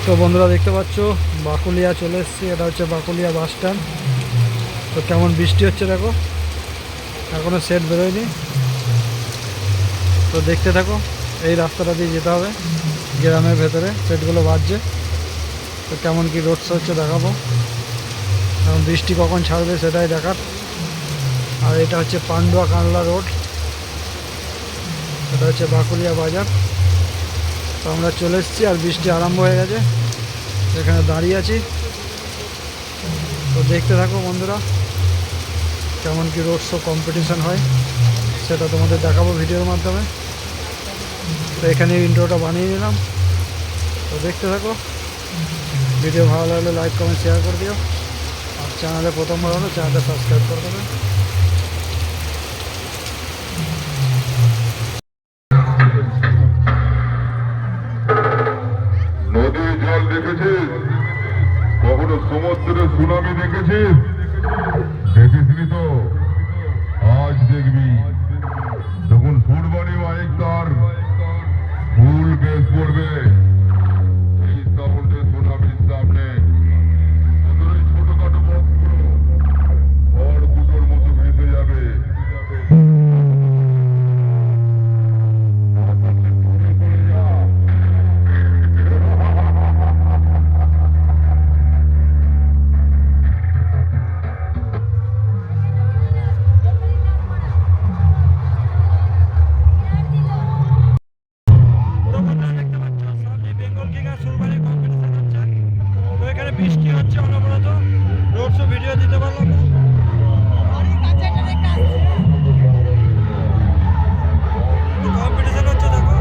তো বন্ধুরা দেখতে পাচ্ছ বাকুলিয়া চলে এসেছি। এটা হচ্ছে বাকুলিয়া বাস স্ট্যান্ড। তো কেমন বৃষ্টি হচ্ছে দেখো, এখনও সেট বেরোয়নি। তো দেখতে থাকো, এই রাস্তাটা দিয়ে যেতে হবে গ্রামের ভেতরে, সেটগুলো বাজছে। তো কেমন কি রোড শো হচ্ছে দেখাবো, এখন বৃষ্টি কখন ছাড়বে সেটাই দেখার। আর এটা হচ্ছে পান্ডুয়া কানলা রোড, এটা হচ্ছে বাকুলিয়া বাজার। তো আমরা চলে এসেছি আর বৃষ্টি আরম্ভ হয়ে গেছে, এখানে দাঁড়িয়ে আছি। তো দেখতে থাকো বন্ধুরা, কেমন কি রোড শো কম্পিটিশান হয় সেটা তোমাদের দেখাবো ভিডিওর মাধ্যমে। তো এখানে ইন্ট্রোটা বানিয়ে নিলাম। তো দেখতে থাকো, ভিডিও ভালো লাগলে লাইক কমেন্ট শেয়ার করে দিও। আর চ্যানেলে প্রথমবার হলে চ্যানেলটা সাবস্ক্রাইব করে দেবে। নদীর জল দেখেছিস? কখনো সমুদ্রে সুনামি দেখেছিস? দেখিসনি তো, আজ দেখবি। যখন ফুলবাড়ি মাইক তার ফুল বেশ পড়বে, এই সাউন্ডে সুনামির সামনে তোদের ওই ছোটখাটো বক্সগুলো খড়কুটোর মতো ভেসে যাবে। বৃষ্টি হচ্ছে অনবরত, রোড শো ভিডিও দিতে পারলাম না। কম্পিটিশন হচ্ছে দেখো।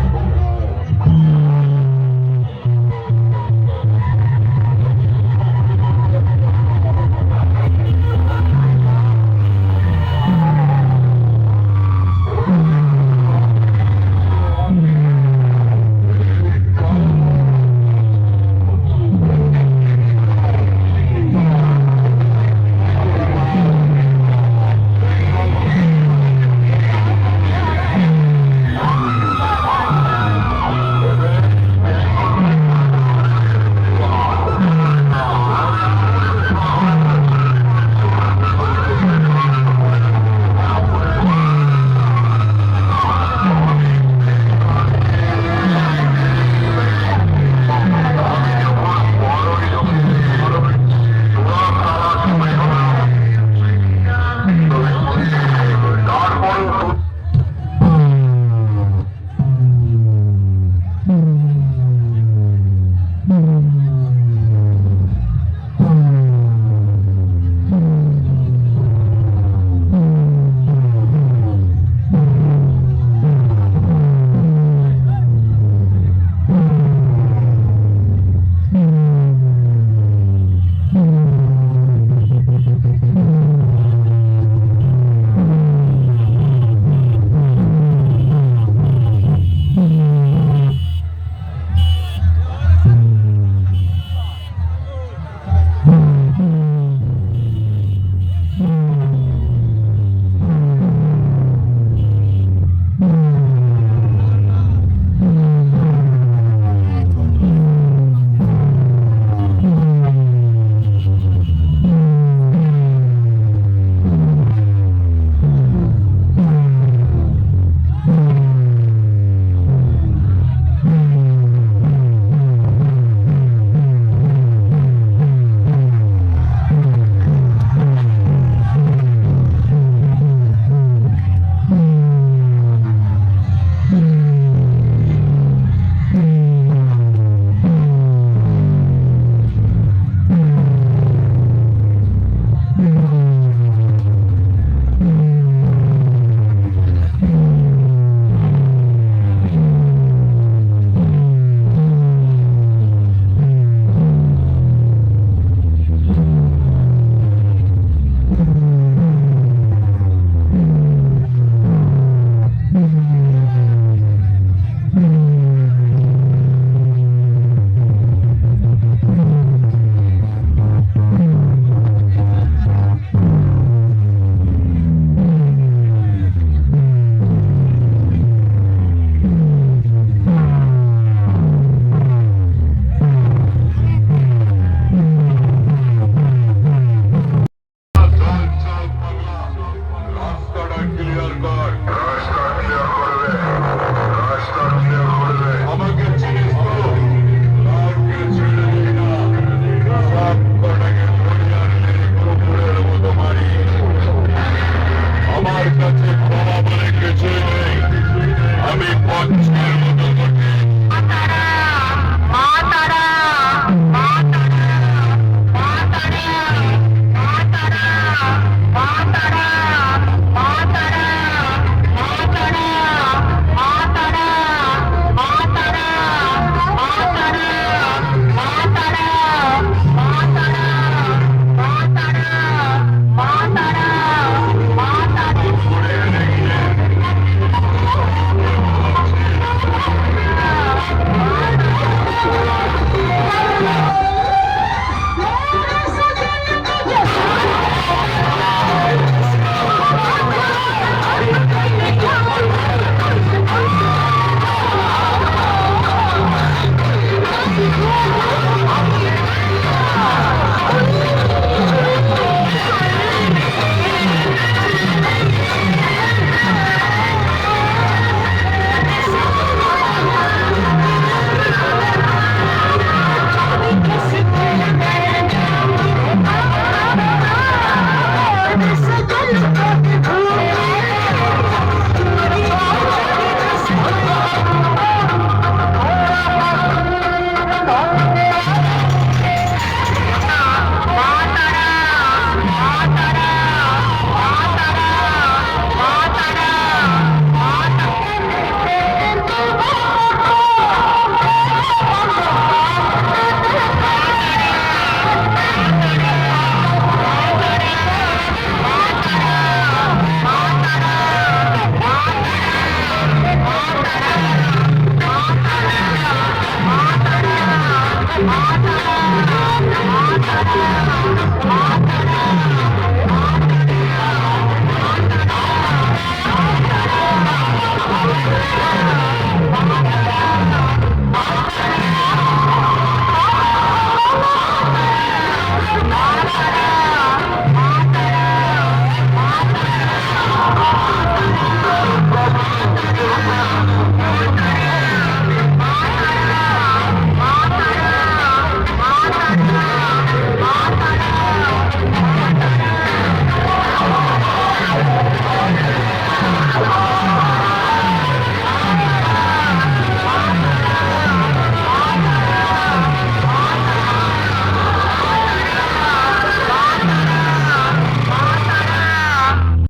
আজ